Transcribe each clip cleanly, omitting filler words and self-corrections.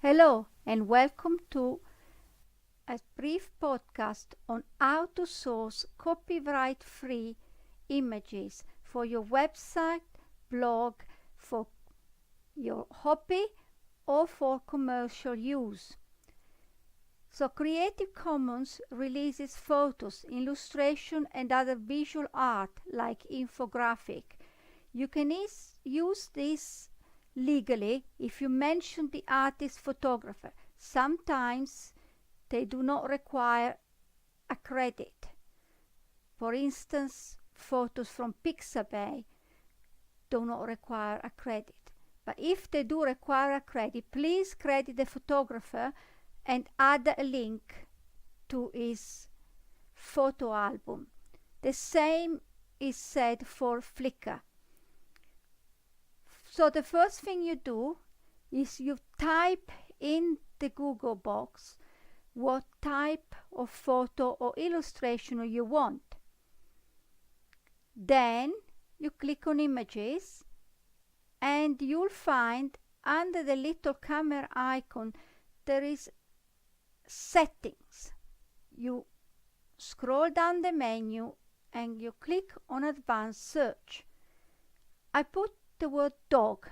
Hello and welcome to a brief podcast on how to source copyright-free images for your website, blog, for your hobby or for commercial use. So Creative Commons releases photos, illustration and other visual art like infographic. You can use this legally if you mention the artist photographer. Sometimes they do not require a credit. For instance, photos from Pixabay do not require a credit. But if they do require a credit, please credit the photographer and add a link to his photo album. The same is said for Flickr. So the first thing you do is you type in the Google box what type of photo or illustration you want. Then you click on images and you'll find under the little camera icon there is settings. You scroll down the menu and you click on advanced search. I put the word dog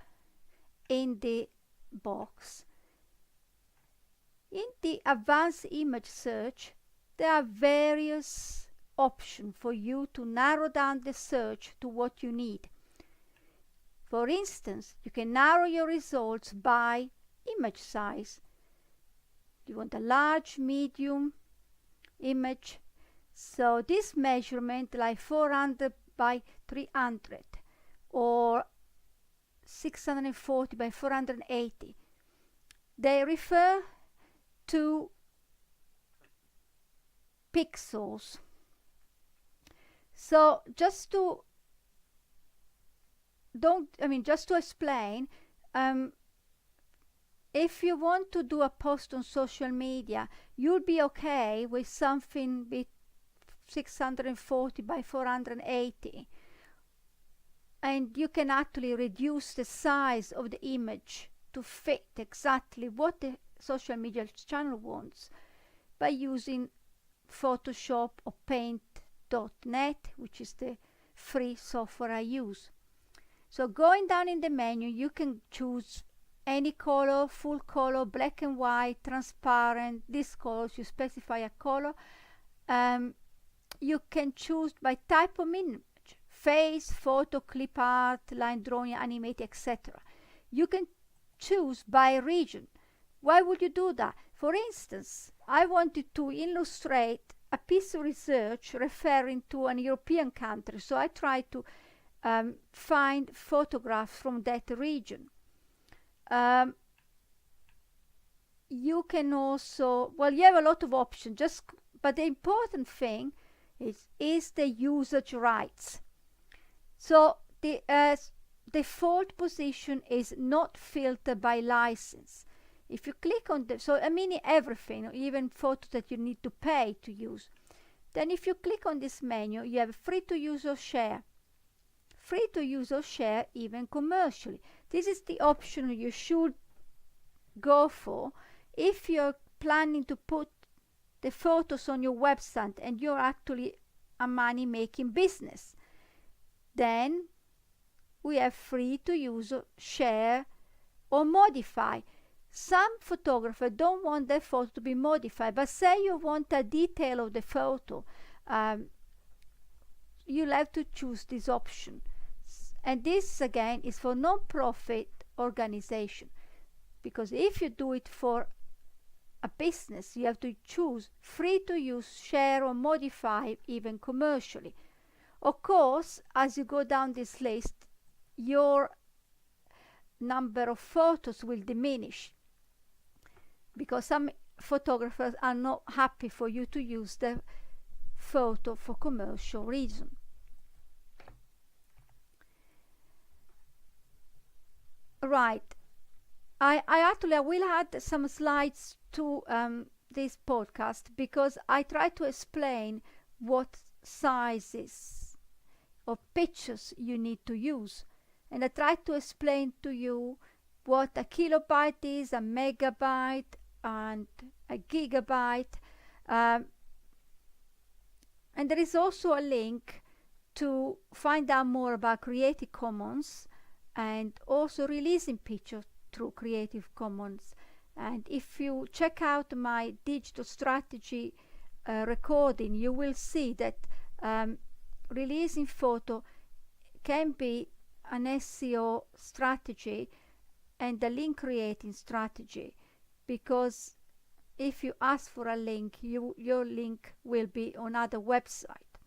in the box. In the advanced image search, there are various options for you to narrow down the search to what you need. For instance, you can narrow your results by image size. You want a large, medium image. So this measurement like 400 by 300 or 640 by 480. They refer to pixels. So just to explain, if you want to do a post on social media, you'll be okay with something with 640 by 480. And you can actually reduce the size of the image to fit exactly what the social media channel wants by using Photoshop or Paintnet, which is the free software I use. So going down in the menu, you can choose any color, full color, black and white, transparent, these colors, you specify a color. You can choose by type of image, face, photo, clip art, line drawing, animate, etc. You can choose by region. Why would you do that? For instance, I wanted to illustrate a piece of research referring to an European country, so I tried to find photographs from that region. You can also, you have a lot of options, but the important thing is the usage rights. So the default position is not filtered by license. If you click on everything, even photos that you need to pay to use. Then if you click on this menu, you have free to use or share. Free to use or share even commercially. This is the option you should go for if you're planning to put the photos on your website and you're actually a money-making business. Then we have free to use, share, or modify. Some photographers don't want their photo to be modified, but say you want a detail of the photo, you'll have to choose this option. And this again is for non-profit organization, because if you do it for a business, you have to choose free to use, share, or modify even commercially. Of course, as you go down this list, your number of photos will diminish because some photographers are not happy for you to use the photo for commercial reason. Right. I will add some slides to this podcast because I try to explain what sizes of pictures you need to use. And I try to explain to you what a kilobyte is, a megabyte, and a gigabyte. And there is also a link to find out more about Creative Commons and also releasing pictures through Creative Commons. And if you check out my digital strategy recording, you will see that releasing photo can be an SEO strategy and a link creating strategy, because if you ask for a link, your link will be on other website.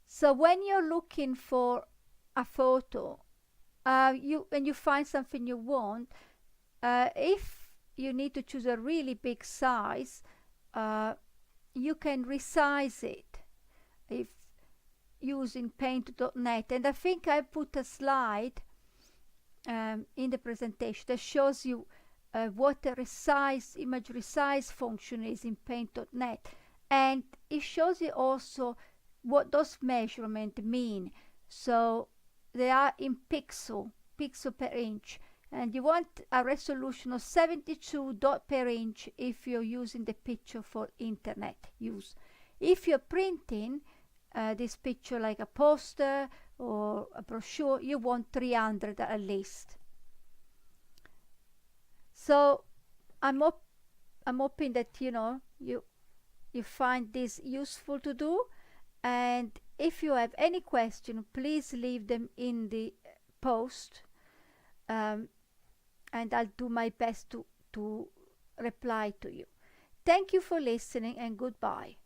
So when you're looking for a photo, when you find something you want, if you need to choose a really big size, you can resize it if using Paintnet. And I think I put a slide in the presentation that shows you what the image resize function is in Paintnet, and it shows you also what those measurements mean. So they are in pixel per inch, and you want a resolution of 72 dot per inch if you're using the picture for internet use. If you're printing this picture like a poster or a brochure, you want 300 at least. So I'm hoping that you find this useful to do, and if you have any question, please leave them in the post, and I'll do my best to reply to you. Thank you for listening, and goodbye.